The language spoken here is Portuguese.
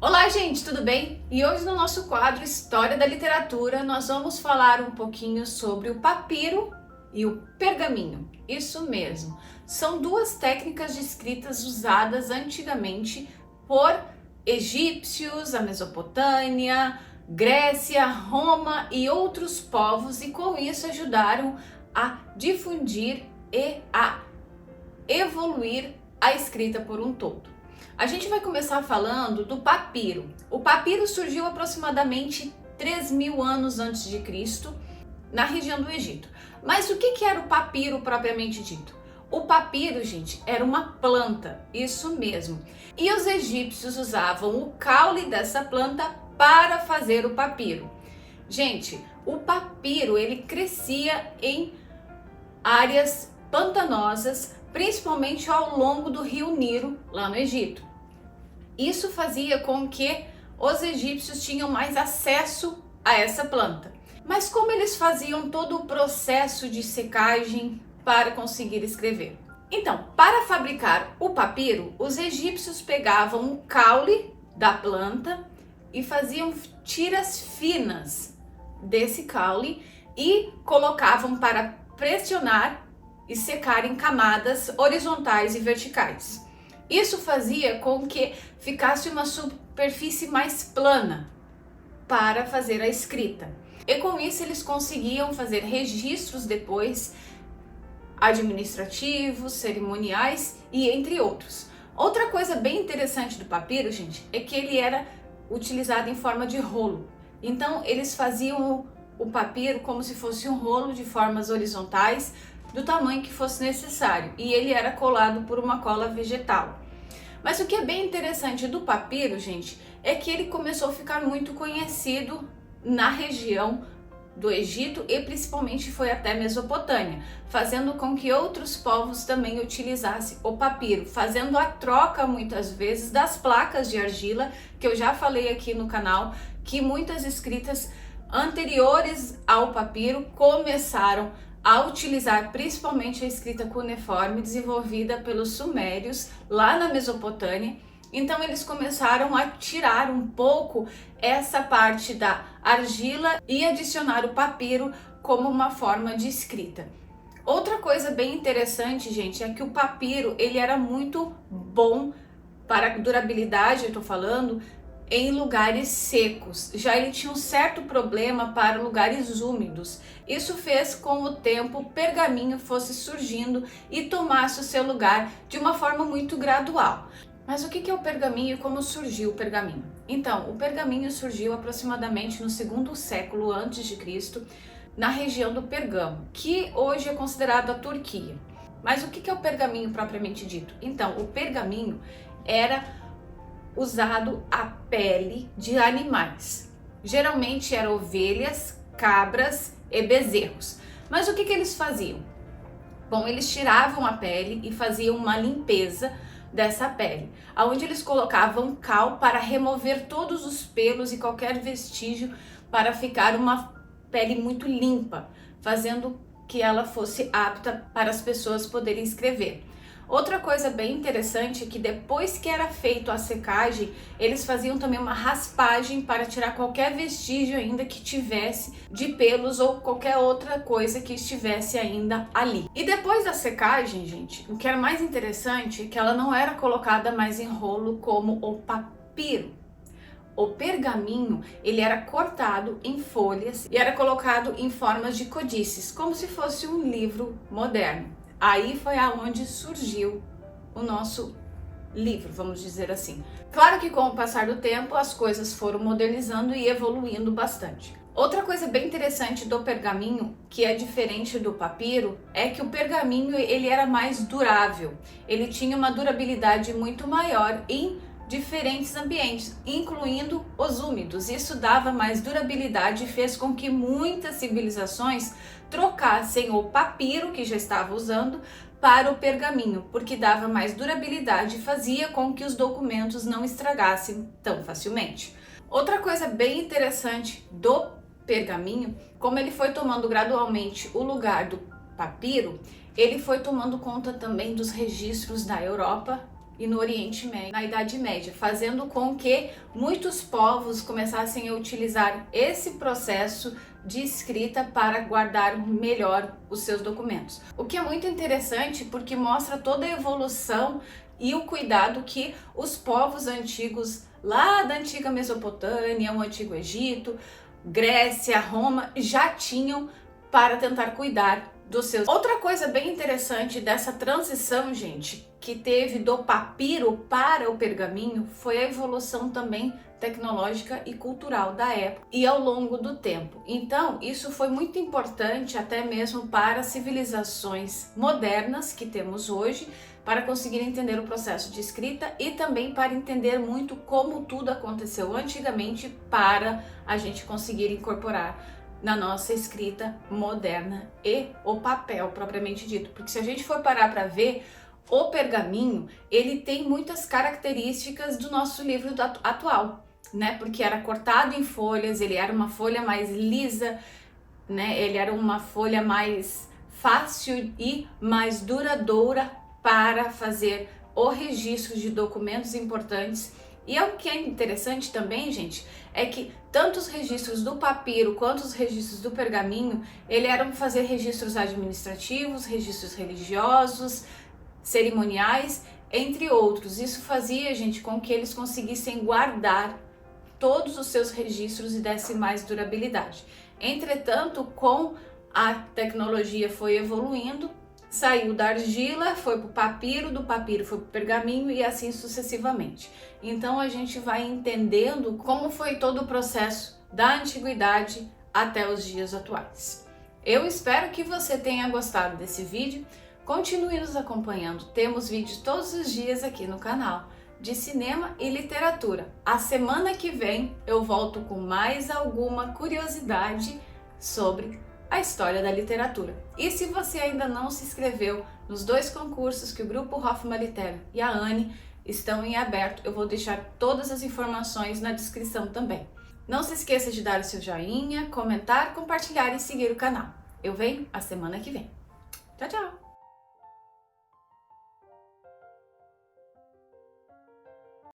Olá, gente, tudo bem? E hoje no nosso quadro História da Literatura nós vamos falar um pouquinho sobre o papiro e o pergaminho. Isso mesmo, são duas técnicas de escritas usadas antigamente por egípcios, a Mesopotâmia, Grécia, Roma e outros povos, e com isso ajudaram a difundir e a evoluir a escrita por um todo. A gente vai começar falando do papiro. O papiro surgiu aproximadamente 3.000 anos antes de Cristo na região do Egito. Mas o que era o papiro propriamente dito? O papiro, gente, era uma planta, isso mesmo. E os egípcios usavam o caule dessa planta para fazer o papiro. Gente, o papiro ele crescia em áreas pantanosas, principalmente ao longo do rio Nilo, lá no Egito. Isso fazia com que os egípcios tinham mais acesso a essa planta. Mas como eles faziam todo o processo de secagem para conseguir escrever? Então, para fabricar o papiro, os egípcios pegavam o caule da planta e faziam tiras finas desse caule e colocavam para pressionar e secar em camadas horizontais e verticais. Isso fazia com que ficasse uma superfície mais plana para fazer a escrita. E com isso eles conseguiam fazer registros depois administrativos, cerimoniais e entre outros. Outra coisa bem interessante do papiro, gente, é que ele era utilizado em forma de rolo. Então eles faziam o papiro como se fosse um rolo de formas horizontais, do tamanho que fosse necessário, e ele era colado por uma cola vegetal. Mas o que é bem interessante do papiro, gente, é que ele começou a ficar muito conhecido na região do Egito e principalmente foi até Mesopotâmia, fazendo com que outros povos também utilizassem o papiro, fazendo a troca muitas vezes das placas de argila, que eu já falei aqui no canal, que muitas escritas anteriores ao papiro começaram a utilizar principalmente a escrita cuneiforme desenvolvida pelos sumérios lá na Mesopotâmia. Então eles começaram a tirar um pouco essa parte da argila e adicionar o papiro como uma forma de escrita. Outra coisa bem interessante, gente, é que o papiro ele era muito bom para durabilidade, eu tô falando, em lugares secos. Já ele tinha um certo problema para lugares úmidos. Isso fez com o tempo o pergaminho fosse surgindo e tomasse o seu lugar de uma forma muito gradual. Mas o que é o pergaminho e como surgiu o pergaminho? Então, o pergaminho surgiu aproximadamente no segundo século antes de Cristo, na região do Pergamo, que hoje é considerado a Turquia. Mas o que é o pergaminho propriamente dito? Então, o pergaminho era usado a pele de animais. Geralmente eram ovelhas, cabras e bezerros. Mas o que eles faziam? Bom, eles tiravam a pele e faziam uma limpeza dessa pele, onde eles colocavam cal para remover todos os pelos e qualquer vestígio para ficar uma pele muito limpa, fazendo que ela fosse apta para as pessoas poderem escrever. Outra coisa bem interessante é que depois que era feito a secagem, eles faziam também uma raspagem para tirar qualquer vestígio ainda que tivesse de pelos ou qualquer outra coisa que estivesse ainda ali. E depois da secagem, gente, o que era mais interessante é que ela não era colocada mais em rolo como o papiro. O pergaminho, ele era cortado em folhas e era colocado em formas de codices, como se fosse um livro moderno. Aí foi aonde surgiu o nosso livro, vamos dizer assim. Claro que com o passar do tempo as coisas foram modernizando e evoluindo bastante. Outra coisa bem interessante do pergaminho, que é diferente do papiro, é que o pergaminho ele era mais durável. Ele tinha uma durabilidade muito maior em diferentes ambientes, incluindo os úmidos. Isso dava mais durabilidade e fez com que muitas civilizações trocassem o papiro, que já estava usando, para o pergaminho, porque dava mais durabilidade e fazia com que os documentos não estragassem tão facilmente. Outra coisa bem interessante do pergaminho, como ele foi tomando gradualmente o lugar do papiro, ele foi tomando conta também dos registros da Europa e no Oriente Médio, na Idade Média, fazendo com que muitos povos começassem a utilizar esse processo de escrita para guardar melhor os seus documentos. O que é muito interessante porque mostra toda a evolução e o cuidado que os povos antigos lá da antiga Mesopotâmia, o antigo Egito, Grécia, Roma já tinham para tentar cuidar dos seus. Outra coisa bem interessante dessa transição, gente, que teve do papiro para o pergaminho foi a evolução também tecnológica e cultural da época e ao longo do tempo. Então, isso foi muito importante até mesmo para civilizações modernas que temos hoje, para conseguir entender o processo de escrita e também para entender muito como tudo aconteceu antigamente para a gente conseguir incorporar na nossa escrita moderna e o papel propriamente dito. Porque se a gente for parar para ver, o pergaminho, ele tem muitas características do nosso livro atual, né? Porque era cortado em folhas, ele era uma folha mais lisa, né? Ele era uma folha mais fácil e mais duradoura para fazer o registro de documentos importantes. E o que é interessante também, gente, é que tanto os registros do papiro quanto os registros do pergaminho, ele eram fazer registros administrativos, registros religiosos, cerimoniais, entre outros. Isso fazia, gente, com que eles conseguissem guardar todos os seus registros e desse mais durabilidade. Entretanto, com a tecnologia foi evoluindo, saiu da argila, foi para o papiro, do papiro foi para o pergaminho e assim sucessivamente. Então a gente vai entendendo como foi todo o processo da antiguidade até os dias atuais. Eu espero que você tenha gostado desse vídeo. Continue nos acompanhando, temos vídeos todos os dias aqui no canal de cinema e literatura. A semana que vem eu volto com mais alguma curiosidade sobre a história da literatura. E se você ainda não se inscreveu nos 2 concursos que o Grupo Hoffmann Litera e a Anne estão em aberto, eu vou deixar todas as informações na descrição também. Não se esqueça de dar o seu joinha, comentar, compartilhar e seguir o canal. Eu venho a semana que vem. Tchau, tchau!